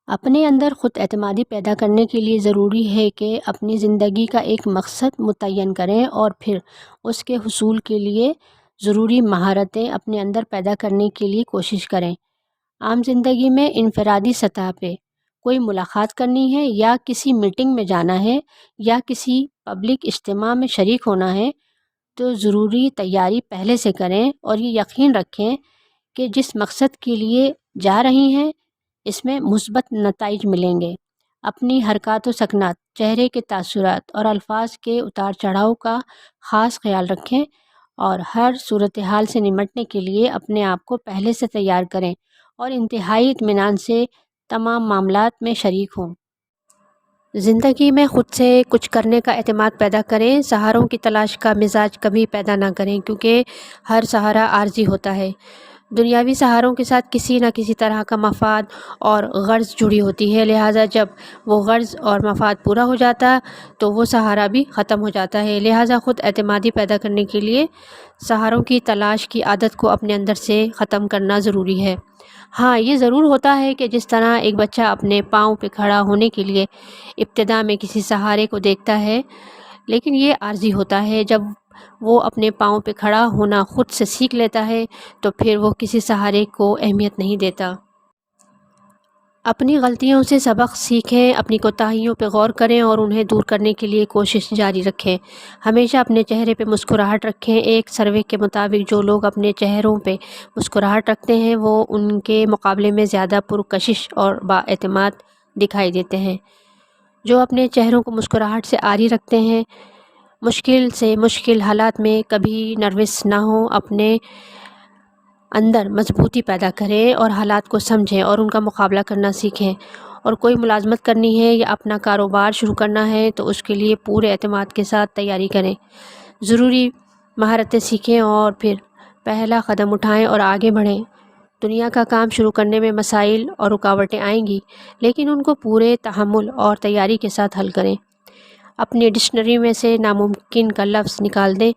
اپنے اندر خود اعتمادی پیدا کرنے کے لیے ضروری ہے کہ اپنی زندگی کا ایک مقصد متعین کریں اور پھر اس کے حصول کے لیے ضروری مہارتیں اپنے اندر پیدا کرنے کے لیے کوشش کریں۔ عام زندگی میں انفرادی سطح پہ کوئی ملاقات کرنی ہے یا کسی میٹنگ میں جانا ہے یا کسی پبلک اجتماع میں شریک ہونا ہے تو ضروری تیاری پہلے سے کریں اور یہ یقین رکھیں کہ جس مقصد کے لیے جا رہی ہیں اس میں مثبت نتائج ملیں گے۔ اپنی حرکات و سکنات، چہرے کے تاثرات اور الفاظ کے اتار چڑھاؤ کا خاص خیال رکھیں اور ہر صورتحال سے نمٹنے کے لیے اپنے آپ کو پہلے سے تیار کریں اور انتہائی اطمینان سے تمام معاملات میں شریک ہوں۔ زندگی میں خود سے کچھ کرنے کا اعتماد پیدا کریں۔ سہاروں کی تلاش کا مزاج کبھی پیدا نہ کریں کیونکہ ہر سہارا عارضی ہوتا ہے۔ دنیاوی سہاروں کے ساتھ کسی نہ کسی طرح کا مفاد اور غرض جڑی ہوتی ہے، لہٰذا جب وہ غرض اور مفاد پورا ہو جاتا تو وہ سہارا بھی ختم ہو جاتا ہے۔ لہٰذا خود اعتمادی پیدا کرنے کے لیے سہاروں کی تلاش کی عادت کو اپنے اندر سے ختم کرنا ضروری ہے۔ ہاں، یہ ضرور ہوتا ہے کہ جس طرح ایک بچہ اپنے پاؤں پہ کھڑا ہونے کے لیے ابتدا میں کسی سہارے کو دیکھتا ہے، لیکن یہ عارضی ہوتا ہے۔ جب وہ اپنے پاؤں پہ کھڑا ہونا خود سے سیکھ لیتا ہے تو پھر وہ کسی سہارے کو اہمیت نہیں دیتا۔ اپنی غلطیوں سے سبق سیکھیں، اپنی کوتاہیوں پہ غور کریں اور انہیں دور کرنے کے لیے کوشش جاری رکھیں۔ ہمیشہ اپنے چہرے پہ مسکراہٹ رکھیں۔ ایک سروے کے مطابق جو لوگ اپنے چہروں پہ مسکراہٹ رکھتے ہیں وہ ان کے مقابلے میں زیادہ پرکشش اور بااعتماد دکھائی دیتے ہیں۔ جو اپنے چہروں کو مسکراہٹ سے عاری رکھتے ہیں مشکل سے مشکل حالات میں کبھی نروس نہ ہوں، اپنے اندر مضبوطی پیدا کریں اور حالات کو سمجھیں اور ان کا مقابلہ کرنا سیکھیں۔ اور کوئی ملازمت کرنی ہے یا اپنا کاروبار شروع کرنا ہے تو اس کے لیے پورے اعتماد کے ساتھ تیاری کریں، ضروری مہارتیں سیکھیں اور پھر پہلا قدم اٹھائیں اور آگے بڑھیں۔ دنیا کا کام شروع کرنے میں مسائل اور رکاوٹیں آئیں گی، لیکن ان کو پورے تحمل اور تیاری کے ساتھ حل کریں۔ اپنی ڈکشنری میں سے ناممکن کا لفظ نکال دیں۔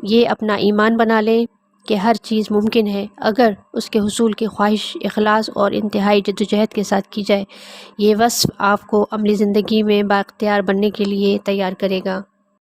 یہ اپنا ایمان بنا لیں کہ ہر چیز ممکن ہے اگر اس کے حصول کی خواہش، اخلاص اور انتہائی جدوجہد کے ساتھ کی جائے۔ یہ وصف آپ کو عملی زندگی میں بااختیار بننے کے لیے تیار کرے گا۔